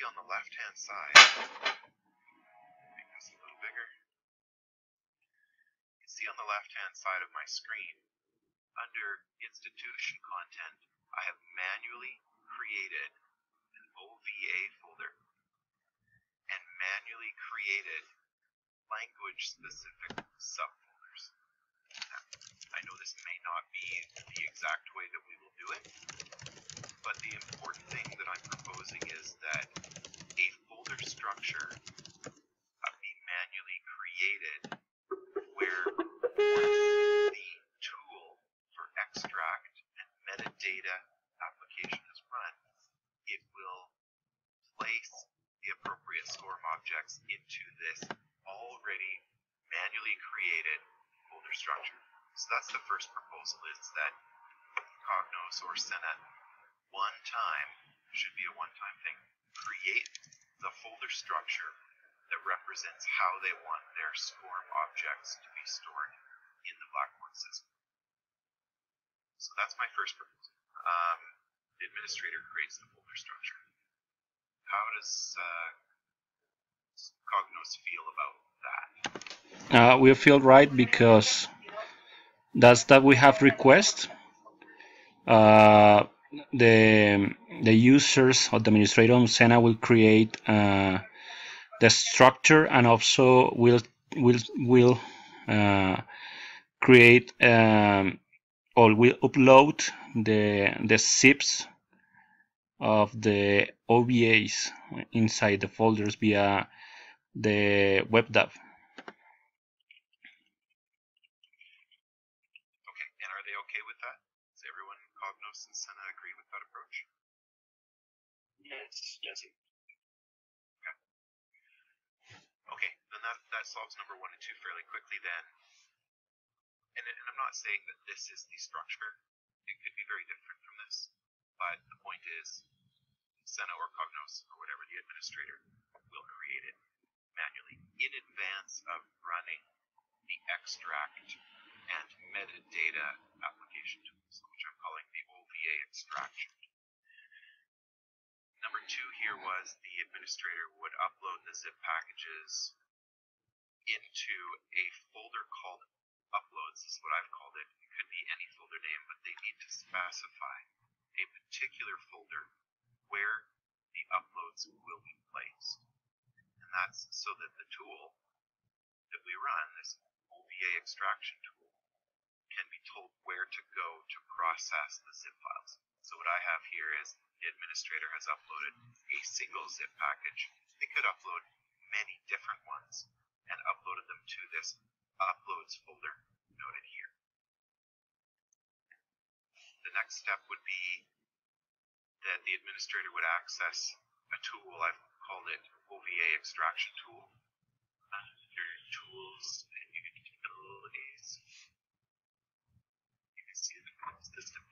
on the left-hand side, make this a little bigger. You can see on the left-hand side of my screen, under institution content, I have manually created an OVA folder and manually created language-specific subfolders. Now, I know this may not be the exact way that we will do it, but the important thing that I'm proposing is that a folder structure be manually created where the tool for extract and metadata application is run. It will place the appropriate SCORM objects into this already manually created folder structure. So that's the first proposal, is that Cognos or Sena should be a one-time thing. Create the folder structure that represents how they want their SCORM objects to be stored in the Blackboard system. So that's my first proposal. The administrator creates the folder structure. How does Cognos feel about that? We feel right because that's that we have request. The users or the administrator on Sena will create the structure, and also will create or will upload the zips of the OVAs inside the folders via the WebDAV. Okay, and are they okay with that? Does everyone in Cognos and Sena agree with that approach? Yes, Jesse. Okay, then that solves number 1 and 2 fairly quickly then. And I'm not saying that this is the structure. It could be very different from this. But the point is, Sena or Cognos, or whatever the administrator, will create it manually in advance of running the extract and metadata application tools, which I'm calling the OVA extraction. Number 2 here was the administrator would upload the zip packages into a folder called uploads. This is what I've called it. It could be any folder name, but they need to specify a particular folder where the uploads will be placed. And that's so that the tool that we run, this OVA extraction tool, can be told where to go to process the zip files. So what I have here is the administrator has uploaded a single zip package. They could upload many different ones and uploaded them to this uploads folder noted here. The next step would be that the administrator would access a tool. I've called it OVA extraction tool. Under tools and utilities, you can see the system.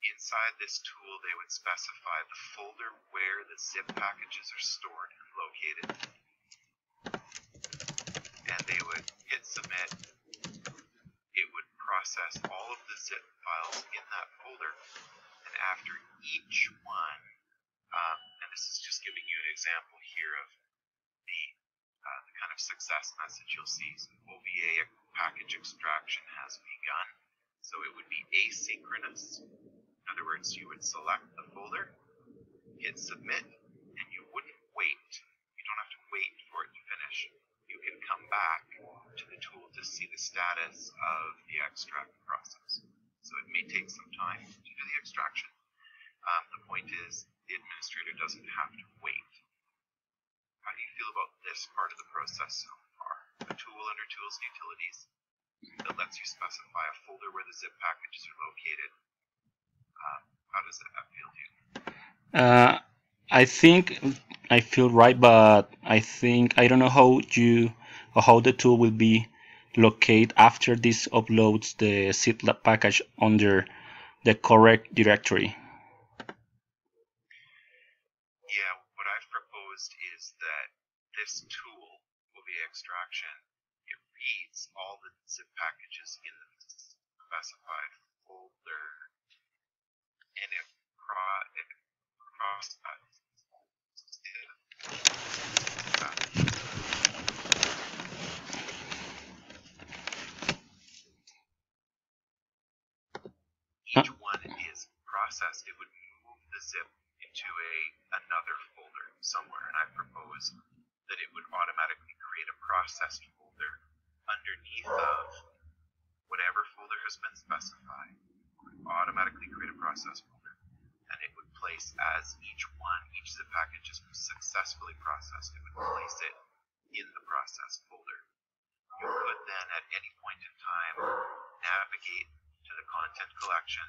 Inside this tool, they would specify the folder where the zip packages are stored and located. And they would hit submit. It would process all of the zip files in that folder. And after each one, and this is just giving you an example here of the kind of success message you'll see. So OVA package extraction has begun. So it would be asynchronous. In other words, you would select the folder, hit submit, and you wouldn't wait. You don't have to wait for it to finish. You can come back to the tool to see the status of the extract process. So it may take some time to do the extraction. The point is, the administrator doesn't have to wait. How do you feel about this part of the process so far? A tool under Tools and Utilities that lets you specify a folder where the zip packages are located. How does that feel to you? I think I feel right, but I don't know how the tool will be located after this uploads the zip package under the correct directory. Yeah, what I've proposed is that this tool, OVA extraction, it reads all the zip packages in the specified folder, and it processes each one is processed. It would move the zip into another folder somewhere, and I propose that it would automatically create a processed folder underneath of whatever folder has been specified. It would automatically create a process folder, and it would place as each zip package is successfully processed, it would place it in the process folder. You could then at any point in time navigate to the content collection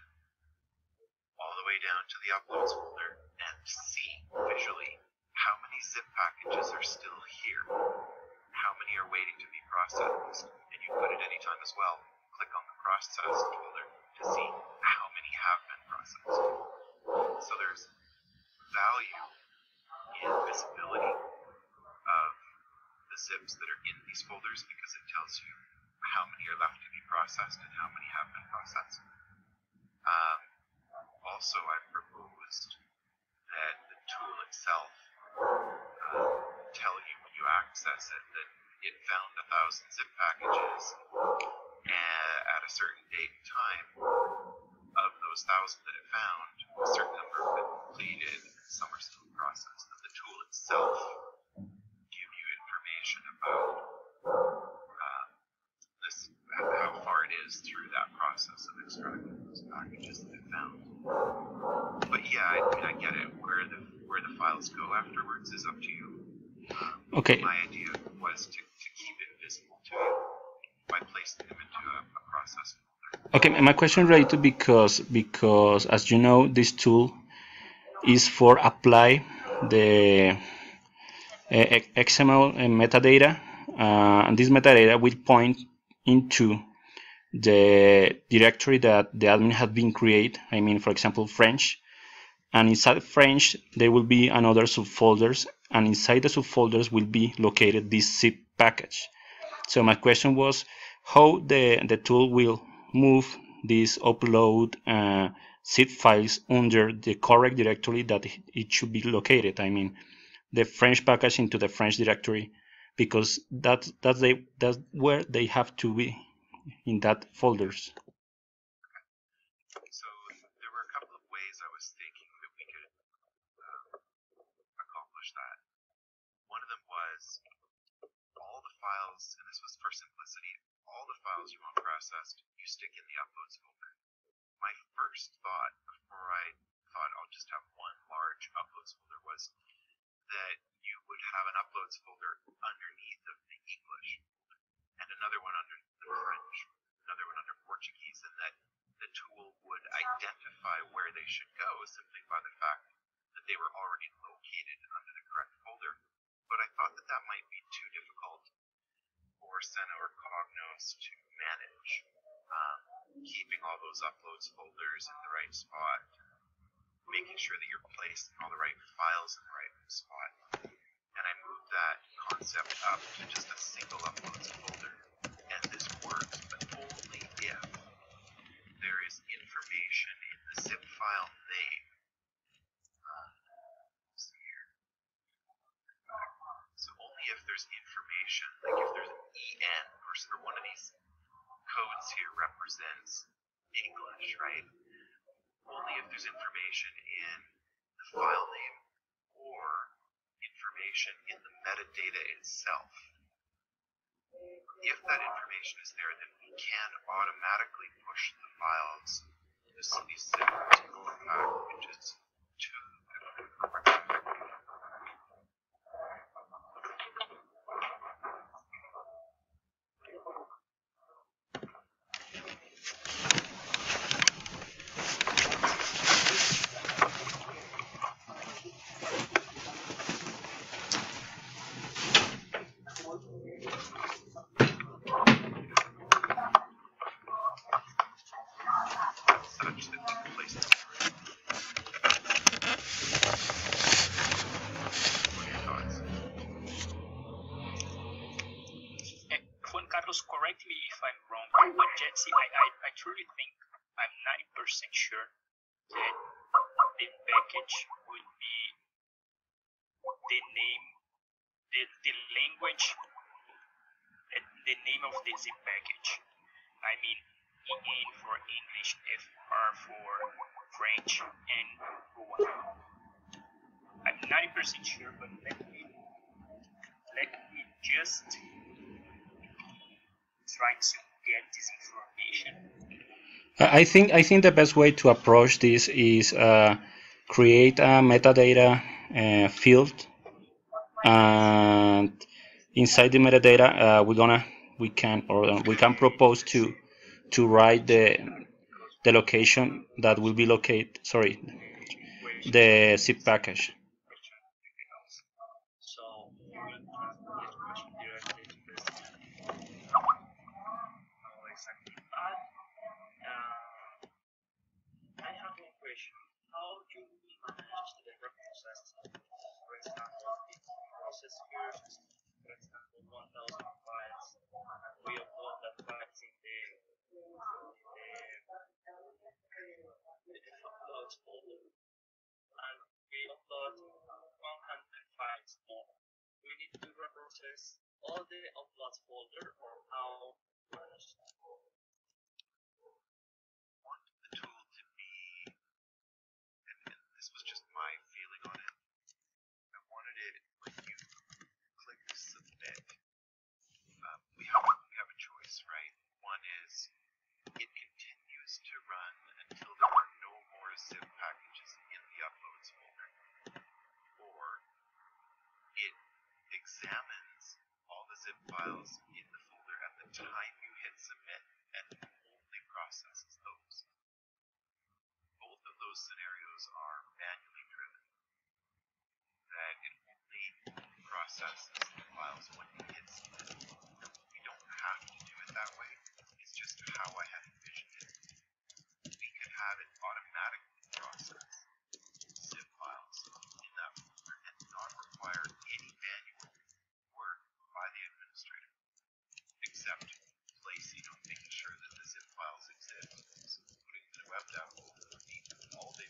all the way down to the uploads folder and see visually how many zip packages are still here, how many are waiting to be processed, and you could at any time as well click on the processed folder to see how many have been processed. So there's value in visibility of the zips that are in these folders because it tells you how many are left to be processed and how many have been processed. Also, I've proposed that the tool itself tell you when you access it that it found 1,000 zip packages at a certain date and time. Of those 1,000 that it found, a certain number have been completed and some are still processed. And the tool itself give you information about how far it is through that process of extracting those packages that it found. But yeah, I get it. Where the files go afterwards is up to you. Okay. My idea was to keep it visible to you by placing them into a process folder. Okay, my question related because as you know, this tool is for apply the XML metadata, and this metadata will point into the directory that the admin had been created. I mean, for example, French, and inside French there will be another subfolders, and inside the subfolders will be located this zip package. So my question was how the tool will move these upload zip files under the correct directory that it should be located. I mean, the French package into the French directory, because that's where they have to be in that folders. So there were a couple of ways I was thinking that we could accomplish that. One of them was all the files, and this was for simplicity, all the files you want processed, you stick in the uploads folder. My first thought before I thought I'll just have one large uploads folder was that you would have an uploads folder underneath of the English and another one under the French, another one under Portuguese, and that the tool would identify where they should go simply by the fact that they were already located under the correct folder. But I thought that might be too difficult for Senna or Cognos to manage, keeping all those uploads folders in the right spot, making sure that you're placing all the right files in the right spot. And I moved that concept up to just a single uploads folder. And this works, but only if there is information in the zip file name. So only if there's information, like if there's an EN or one of these codes here represents English, right? Only if there's information in the file name or information in the metadata itself. If that information is there, then we can automatically push the files, these zip packages to the correct. Such that we can place it. the name, the language, and the name of the zip package. I mean, EN for English, FR for French, and Rouen. I'm 90% sure, but let me just try to get this information. I think the best way to approach this is create a metadata field, and inside the metadata we can propose to write the location that will be located. Sorry, the zip package. For example, 1,000 files, we upload that files in the uploads folder, and we upload 100 files more. We need to reprocess all the uploads folder, or how? Want the tool to be, and this was just my feeling on it, I wanted it when you click submit, we have a choice, right? One is it continues to run until there are no more zip packages in the uploads folder, or it examines all the zip files in the folder at the time you hit submit and only processes those. Both of those scenarios are manually driven, that it only processes the files when it hits submit. We don't have to do it that way, it's just how I had envisioned it. We could have it automatically process zip files in that folder and not require any manual work by the administrator, except making sure that the zip files exist, so putting the WebDAV folder would be all they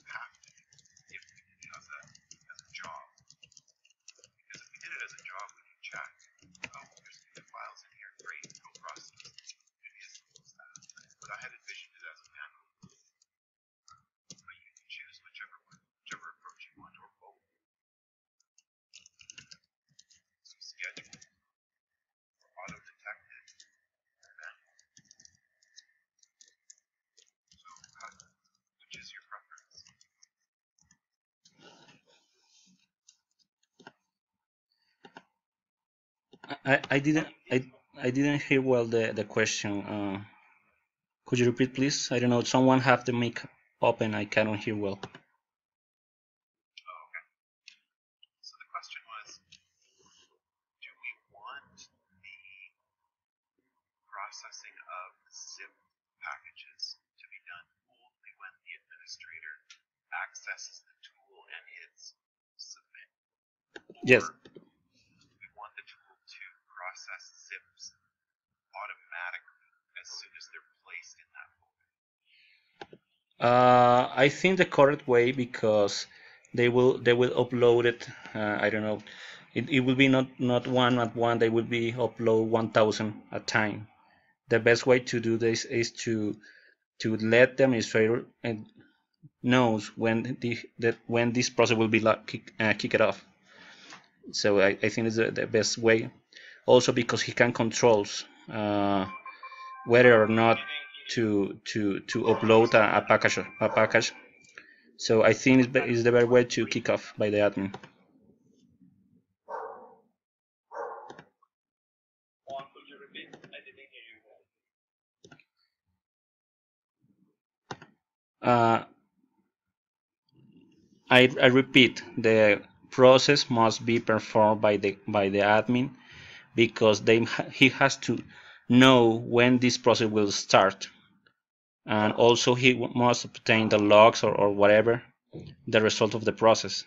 have to do if we did it as a job. Because if we did it as a job, we can check, oh, there's the files in here, great, go process. It'd be as simple as that. But I had envisioned it as a manual. But you can choose whichever approach you want, or both. So schedule, auto-detected, or manual. So which is your preference? I didn't hear well the question. Could you repeat, please? I don't know. Someone have the mic open. I cannot hear well. Oh, okay. So the question was, do we want the processing of zip packages to be done only when the administrator accesses the tool and hits submit? Yes. We want the tool to process zips automatically as soon as they're placed in that folder. I think the correct way, because they will upload it. I don't know. It will be not one at one. They will be upload 1,000 at a time. The best way to do this is to let the administrator knows when this process will be kicked off. So I think it's the best way. Also because he can control whether or not to upload a package. So I think it's the better way to kick off by the admin. Could you repeat? I didn't hear you. I repeat, the process must be performed by the admin, because he has to know when this process will start, and also he must obtain the logs or whatever the result of the process.